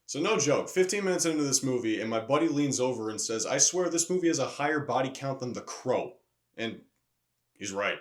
So no joke, 15 minutes into this movie and my buddy leans over and says, I swear this movie has a higher body count than The Crow. And he's right.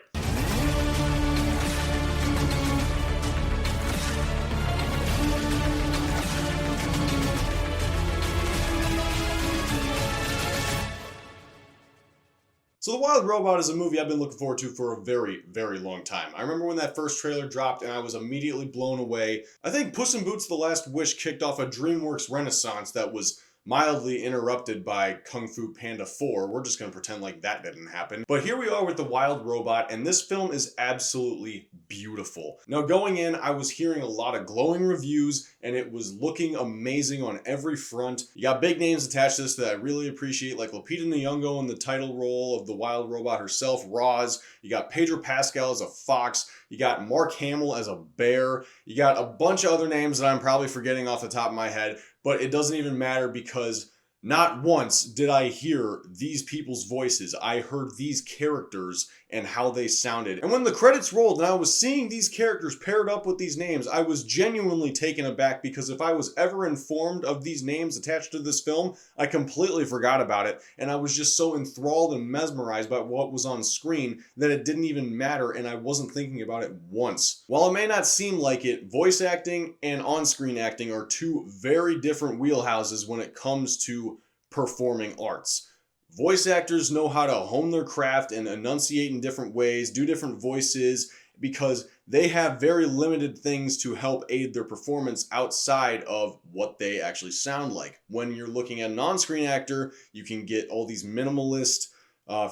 So The Wild Robot is a movie I've been looking forward to for a very, very long time. I remember when that first trailer dropped and I was immediately blown away. I think Puss in Boots: The Last Wish kicked off a DreamWorks renaissance that was mildly interrupted by Kung Fu Panda 4. We're just gonna pretend like that didn't happen. But here we are with The Wild Robot, and this film is absolutely beautiful. Now going in, I was hearing a lot of glowing reviews, and it was looking amazing on every front. You got big names attached to this that I really appreciate, like Lupita Nyong'o in the title role of the Wild Robot herself, Roz. You got Pedro Pascal as a fox. You got Mark Hamill as a bear. You got a bunch of other names that I'm probably forgetting off the top of my head, but it doesn't even matter because not once did I hear these people's voices. I heard these characters and how they sounded. And when the credits rolled and I was seeing these characters paired up with these names, I was genuinely taken aback because if I was ever informed of these names attached to this film, I completely forgot about it. And I was just so enthralled and mesmerized by what was on screen that it didn't even matter and I wasn't thinking about it once. While it may not seem like it, voice acting and on-screen acting are two very different wheelhouses when it comes to performing arts. Voice actors know how to hone their craft and enunciate in different ways, do different voices, because they have very limited things to help aid their performance outside of what they actually sound like. When you're looking at a on-screen actor, you can get all these minimalist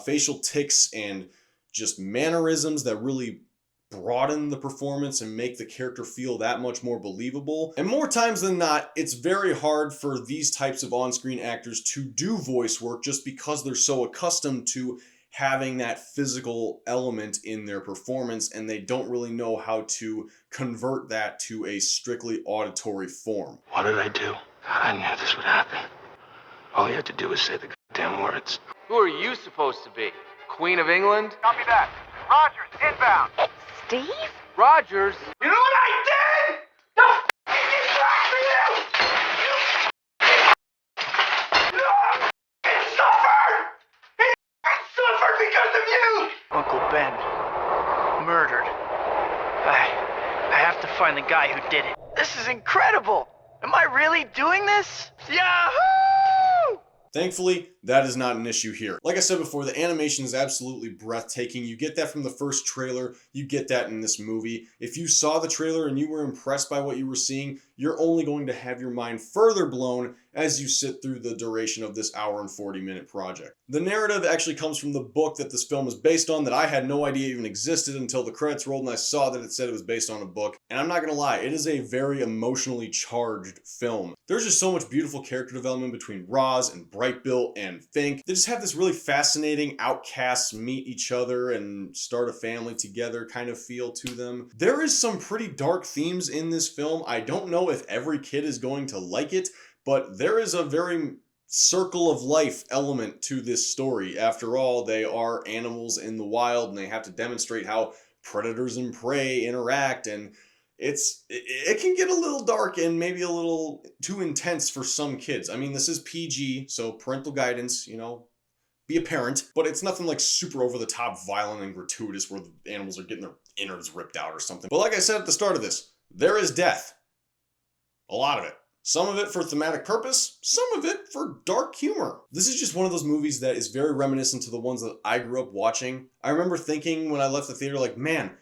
facial tics and just mannerisms that really broaden the performance and make the character feel that much more believable. And more times than not, it's very hard for these types of on-screen actors to do voice work just because they're so accustomed to having that physical element in their performance and they don't really know how to convert that to a strictly auditory form. What did I do? I knew this would happen. All you had to do was say the goddamn words. Who are you supposed to be? Queen of England? Copy that. Rogers, inbound. Steve? Rogers? You know what I did? The f***ing back for you! He suffered! He suffered because of you! Uncle Ben. Murdered. I have to find the guy who did it. This is incredible! Am I really doing this? Yahoo! Thankfully, that is not an issue here. Like I said before, the animation is absolutely breathtaking. You get that from the first trailer, you get that in this movie. If you saw the trailer and you were impressed by what you were seeing, you're only going to have your mind further blown as you sit through the duration of this hour and 40-minute project. The narrative actually comes from the book that this film is based on that I had no idea even existed until the credits rolled and I saw that it said it was based on a book. And I'm not gonna lie, it is a very emotionally charged film. There's just so much beautiful character development between Roz and Brightbill and Fink. They just have this really fascinating outcasts meet each other and start a family together kind of feel to them. There is some pretty dark themes in this film. I don't know if every kid is going to like it, but there is a very circle of life element to this story. After all, they are animals in the wild and they have to demonstrate how predators and prey interact, and it can get a little dark and maybe a little too intense for some kids. I mean, this is PG, so parental guidance, you know, be a parent, but it's nothing like super over the top violent and gratuitous where the animals are getting their innards ripped out or something. But like I said at the start of this, there is death. A lot of it. Some of it for thematic purpose, some of it for dark humor. This is just one of those movies that is very reminiscent to the ones that I grew up watching. I remember thinking when I left the theater, like, man,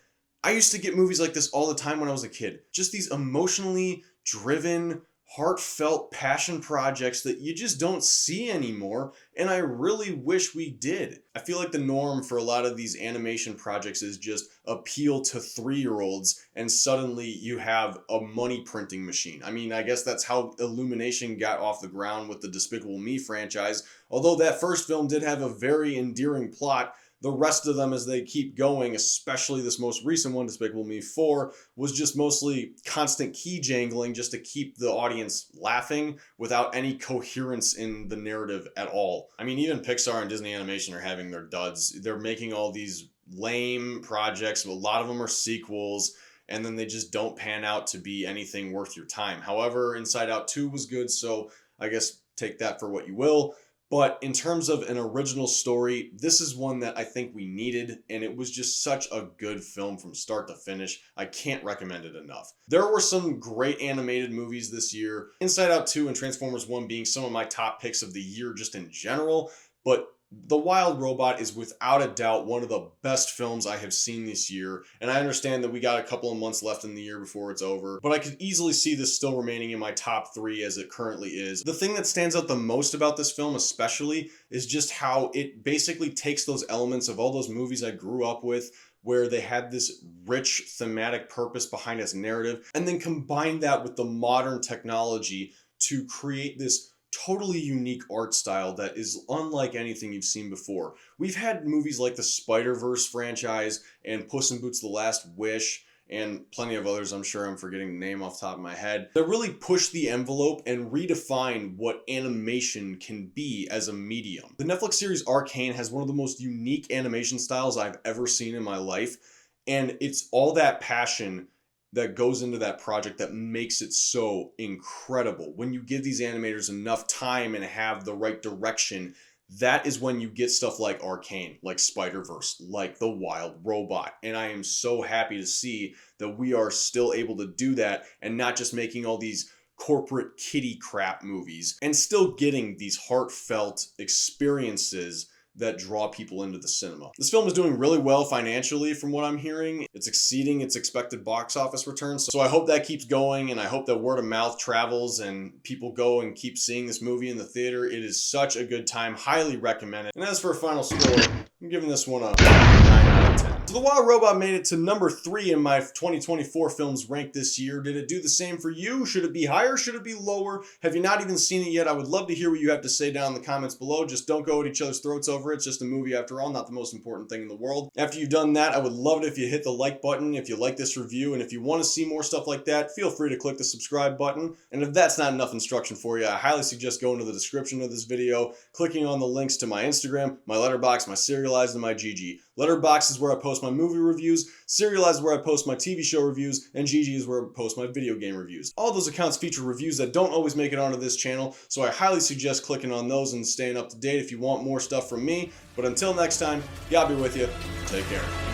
I used to get movies like this all the time when I was a kid. Just these emotionally driven, heartfelt passion projects that you just don't see anymore, and I really wish we did. I feel like the norm for a lot of these animation projects is just appeal to 3-year-olds, and suddenly you have a money printing machine. I mean, I guess that's how Illumination got off the ground with the Despicable Me franchise. Although that first film did have a very endearing plot, the rest of them as they keep going, especially this most recent one, Despicable Me 4, was just mostly constant key jangling just to keep the audience laughing without any coherence in the narrative at all. I mean, even Pixar and Disney Animation are having their duds. They're making all these lame projects, a lot of them are sequels, and then they just don't pan out to be anything worth your time. However, Inside Out 2 was good, so I guess take that for what you will. But in terms of an original story, this is one that I think we needed, and it was just such a good film from start to finish. I can't recommend it enough. There were some great animated movies this year, Inside Out 2 and Transformers 1 being some of my top picks of the year just in general, but The Wild Robot is without a doubt one of the best films I have seen this year, and I understand that we got a couple of months left in the year before it's over, but I could easily see this still remaining in my top 3 as it currently is. The thing that stands out the most about this film especially is just how it basically takes those elements of all those movies I grew up with, where they had this rich thematic purpose behind its narrative, and then combine that with the modern technology to create this totally unique art style that is unlike anything you've seen before. We've had movies like the Spider-Verse franchise and Puss in Boots: The Last Wish and plenty of others, I'm sure I'm forgetting the name off the top of my head, that really push the envelope and redefine what animation can be as a medium. The Netflix series Arcane has one of the most unique animation styles I've ever seen in my life, and it's all that passion that goes into that project that makes it so incredible. When you give these animators enough time and have the right direction, that is when you get stuff like Arcane, like Spider-Verse, like The Wild Robot. And I am so happy to see that we are still able to do that and not just making all these corporate kiddie crap movies and still getting these heartfelt experiences that draw people into the cinema. This film is doing really well financially from what I'm hearing. It's exceeding its expected box office returns. So I hope that keeps going, and I hope that word of mouth travels and people go and keep seeing this movie in the theater. It is such a good time. Highly recommend it. And as for a final score, I'm giving this one a 9 out of 10. So The Wild Robot made it to number 3 in my 2024 films ranked this year. Did it do the same for you? Should it be higher? Should it be lower? Have you not even seen it yet? I would love to hear what you have to say down in the comments below. Just don't go at each other's throats over it. It's just a movie after all, not the most important thing in the world. After you've done that, I would love it if you hit the like button if you like this review, and if you want to see more stuff like that, feel free to click the subscribe button. And if that's not enough instruction for you, I highly suggest going to the description of this video, clicking on the links to my Instagram, my Letterboxd, my Serialized, and my GG. Letterboxd is where I post my movie reviews, Serialized is where I post my TV show reviews, and GG is where I post my video game reviews. All those accounts feature reviews that don't always make it onto this channel, so I highly suggest clicking on those and staying up to date if you want more stuff from me. But until next time, God be with you. Take care.